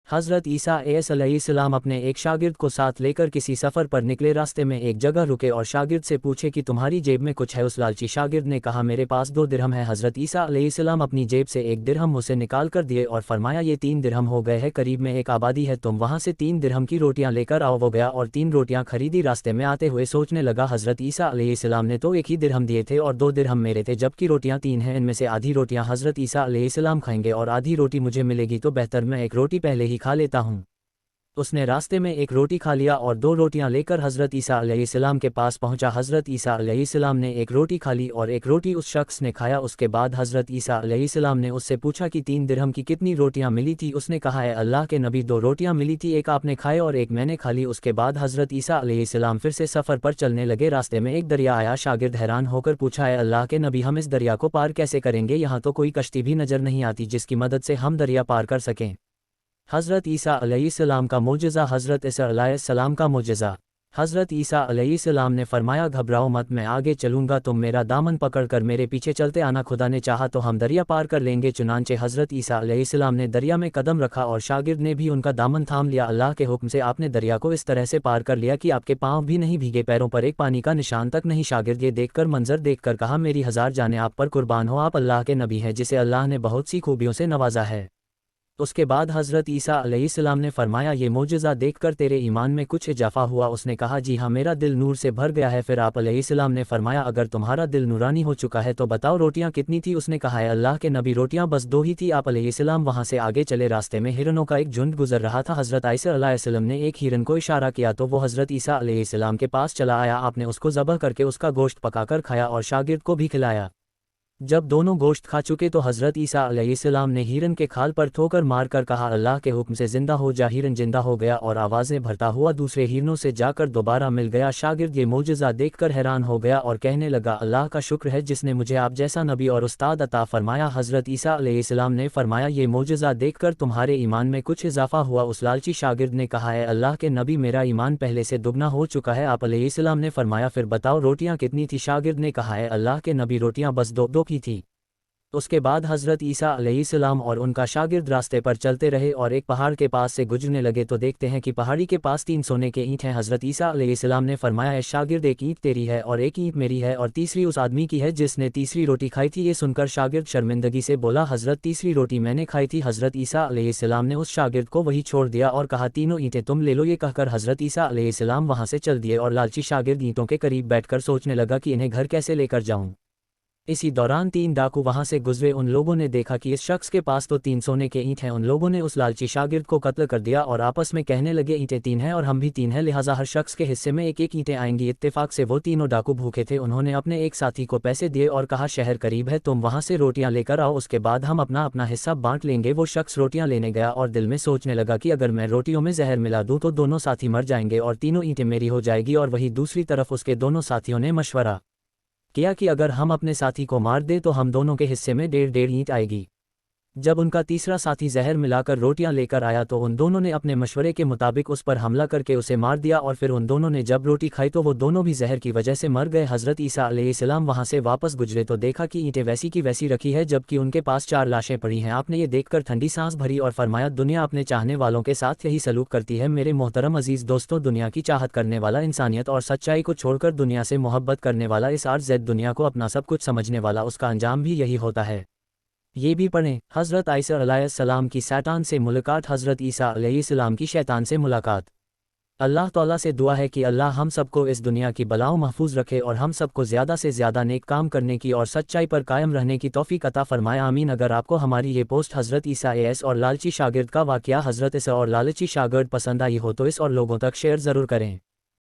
حضرت عیسیٰ علیہ السلام اپنے ایک شاگرد کو ساتھ لے کر کسی سفر پر نکلے، راستے میں ایک جگہ رکے اور شاگرد سے پوچھے کہ تمہاری جیب میں کچھ ہے؟ اس لالچی شاگرد نے کہا میرے پاس 2 درہم ہے۔ حضرت عیسیٰ علیہ السلام اپنی جیب سے 1 درہم اسے نکال کر دیے اور فرمایا یہ 3 درہم ہو گئے ہیں، قریب میں ایک آبادی ہے، تم وہاں سے 3 درہم کی روٹیاں لے کر آؤ۔ وہ گیا اور 3 روٹیاں خریدی۔ راستے میں آتے ہوئے سوچنے لگا حضرت عیسیٰ علیہ السلام نے تو 1 ہی درہم دیے تھے اور 2 درہم میرے تھے، جبکہ روٹیاں 3 ہیں، ان میں سے آدھی روٹیاں حضرت عیسیٰ علیہ السلام کھائیں گے اور آدھی روٹی مجھے ملے گی، تو بہتر میں 1 روٹی پہلے ہی کھا لیتا ہوں۔ اس نے راستے میں 1 روٹی کھا لیا اور 2 روٹیاں لے کر حضرت عیسیٰ علیہ السلام کے پاس پہنچا۔ حضرت عیسیٰ علیہ السلام نے 1 روٹی کھا لی اور 1 روٹی اس شخص نے کھایا۔ اس کے بعد حضرت عیسیٰ علیہ السلام نے اس سے پوچھا کہ 3 درہم کی کتنی روٹیاں ملی تھی؟ اس نے کہا اے اللہ کے نبی 2 روٹیاں ملی تھی، 1 آپ نے کھائے اور 1 میں نے کھا لی۔ اس کے بعد حضرت عیسیٰ علیہ السلام پھر سے سفر پر چلنے لگے۔ راستے میں ایک دریا آیا، شاگرد حیران ہو کر پوچھا اے اللہ کے نبی ہم اس دریا کو پار کیسے کریں گے؟ یہاں تو کوئی کشتی بھی نظر نہیں آتی جس کی مدد سے ہم دریا پار کر سکیں۔ حضرت عیسیٰ علیہ السلام کا معجزہ۔ حضرت عیسیٰ علیہ السلام کا معجزہ۔ حضرت عیسیٰ علیہ السلام نے فرمایا گھبراؤ مت، میں آگے چلوں گا، تم میرا دامن پکڑ کر میرے پیچھے چلتے آنا، خدا نے چاہا تو ہم دریا پار کر لیں گے۔ چنانچہ حضرت عیسیٰ علیہ السلام نے دریا میں قدم رکھا اور شاگرد نے بھی ان کا دامن تھام لیا۔ اللہ کے حکم سے آپ نے دریا کو اس طرح سے پار کر لیا کہ آپ کے پاؤں بھی نہیں بھیگے، پیروں پر ایک پانی کا نشان تک نہیں۔ شاگرد یہ دیکھ کر منظر دیکھ کر کہا میری 1000 جانیں آپ پر قربان ہو، آپ اللہ کے نبی ہیں جسے اللہ نے بہت سی خوبیوں سے نوازا ہے۔ اس کے بعد حضرت عیسیٰ علیہ السلام نے فرمایا یہ معجزہ دیکھ کر تیرے ایمان میں کچھ اضافہ ہوا؟ اس نے کہا جی ہاں، میرا دل نور سے بھر گیا ہے۔ پھر آپ علیہ السلام نے فرمایا اگر تمہارا دل نورانی ہو چکا ہے تو بتاؤ روٹیاں کتنی تھی؟ اس نے کہا ہے اللہ کے نبی روٹیاں بس 2 ہی تھی۔ آپ علیہ السلام وہاں سے آگے چلے، راستے میں ہرنوں کا ایک جھنڈ گزر رہا تھا۔ حضرت عیسیٰ علیہ السلام نے ایک ہرن کو اشارہ کیا تو وہ حضرت عیسیٰ علیہ السلام کے پاس چلا آیا، آپ نے اس کو ذبح کر کے اس کا گوشت پکا کر کھایا اور شاگرد کو بھی کھلایا۔ جب دونوں گوشت کھا چکے تو حضرت عیسیٰ علیہ السلام نے ہرن کے کھال پر ٹھوکر مار کر کہا اللہ کے حکم سے زندہ ہو جا۔ ہرن زندہ ہو گیا اور آوازیں بھرتا ہوا دوسرے ہرنوں سے جا کر دوبارہ مل گیا۔ شاگرد یہ معجزہ دیکھ کر حیران ہو گیا اور کہنے لگا اللہ کا شکر ہے جس نے مجھے آپ جیسا نبی اور استاد عطا فرمایا۔ حضرت عیسیٰ علیہ السلام نے فرمایا یہ معجزہ دیکھ کر تمہارے ایمان میں کچھ اضافہ ہوا؟ اس لالچی شاگرد نے کہا ہے اللہ کے نبی میرا ایمان پہلے سے دگنا ہو چکا ہے۔ آپ علیہ السلام نے فرمایا پھر بتاؤ روٹیاں کتنی تھی؟ شاگرد نے کہا ہے اللہ کے نبی روٹیاں بس 2 کی تھی۔ اس کے بعد حضرت عیسیٰ علیہ السلام اور ان کا شاگرد راستے پر چلتے رہے اور ایک پہاڑ کے پاس سے گزرنے لگے تو دیکھتے ہیں کہ پہاڑی کے پاس 3 سونے کے اینٹ ہیں۔ حضرت عیسیٰ علیہ السلام نے فرمایا اے شاگرد ایک اینٹ تیری ہے اور ایک اینٹ میری ہے اور تیسری اس آدمی کی ہے جس نے تیسری روٹی کھائی تھی۔ یہ سن کر شاگرد شرمندگی سے بولا حضرت تیسری روٹی میں نے کھائی تھی۔ حضرت عیسیٰ علیہ السلام نے اس شاگرد کو وہی چھوڑ دیا اور کہا 3 اینٹیں تم لے لو۔ یہ کہہ کر حضرت عیسیٰ علیہ السلام وہاں سے چل دیے اور لالچی شاگرد اینٹوں کے قریب بیٹھ کر سوچنے لگا کہ انہیں گھر کیسے لے کر جاؤں۔ اسی دوران 3 ڈاکو وہاں سے گزرے، ان لوگوں نے دیکھا کہ اس شخص کے پاس تو 3 سونے کے اینٹ ہیں۔ ان لوگوں نے اس لالچی شاگرد کو قتل کر دیا اور آپس میں کہنے لگے اینٹیں 3 ہیں اور ہم بھی 3 ہیں، لہٰذا ہر شخص کے حصے میں 1 اینٹیں آئیں گی۔ اتفاق سے وہ تینوں ڈاکو بھوکے تھے، انہوں نے اپنے ایک ساتھی کو پیسے دیے اور کہا شہر قریب ہے، تم وہاں سے روٹیاں لے کر آؤ، اس کے بعد ہم اپنا اپنا حصہ بانٹ لیں گے۔ وہ شخص روٹیاں لینے گیا اور دل میں سوچنے لگا کہ اگر میں روٹیوں میں زہر ملا دوں تو دونوں ساتھی مر جائیں گے اور 3 اینٹیں میری ہو جائے گی۔ اور وہی دوسری طرف اس کے دونوں ساتھیوں نے مشورہ کیا کہ اگر ہم اپنے ساتھی کو مار دیں تو ہم دونوں کے حصے میں 1.5 اینٹ آئے گی۔ جب ان کا تیسرا ساتھی زہر ملا کر روٹیاں لے کر آیا تو ان دونوں نے اپنے مشورے کے مطابق اس پر حملہ کر کے اسے مار دیا اور پھر ان دونوں نے جب روٹی کھائی تو وہ دونوں بھی زہر کی وجہ سے مر گئے۔ حضرت عیسیٰ علیہ السلام وہاں سے واپس گزرے تو دیکھا کہ اینٹیں ویسی کی ویسی رکھی ہے جبکہ ان کے پاس 4 لاشیں پڑی ہیں۔ آپ نے یہ دیکھ کر ٹھنڈی سانس بھری اور فرمایا دنیا اپنے چاہنے والوں کے ساتھ یہی سلوک کرتی ہے۔ میرے محترم عزیز دوستوں، دنیا کی چاہت کرنے والا، انسانیت اور سچائی کو چھوڑ کر دنیا سے محبت کرنے والا، اس عرض دنیا کو اپنا سب کچھ سمجھنے والا، اس کا انجام بھی یہی ہوتا ہے۔ یہ بھی پڑھیں حضرت عیسیٰ علیہ السلام کی شیطان سے ملاقات۔ حضرت عیسیٰ علیہ السلام کی شیطان سے ملاقات۔ اللہ تعالیٰ سے دعا ہے کہ اللہ ہم سب کو اس دنیا کی بلاؤں محفوظ رکھے اور ہم سب کو زیادہ سے زیادہ نیک کام کرنے کی اور سچائی پر قائم رہنے کی توفیق عطا فرمائے، آمین۔ اگر آپ کو ہماری یہ پوسٹ حضرت عیسیٰ اور لالچی شاگرد کا واقعہ، حضرت عیسیٰ اور لالچی شاگرد پسند آئی ہو تو اس اور لوگوں تک شیئر ضرور کریں۔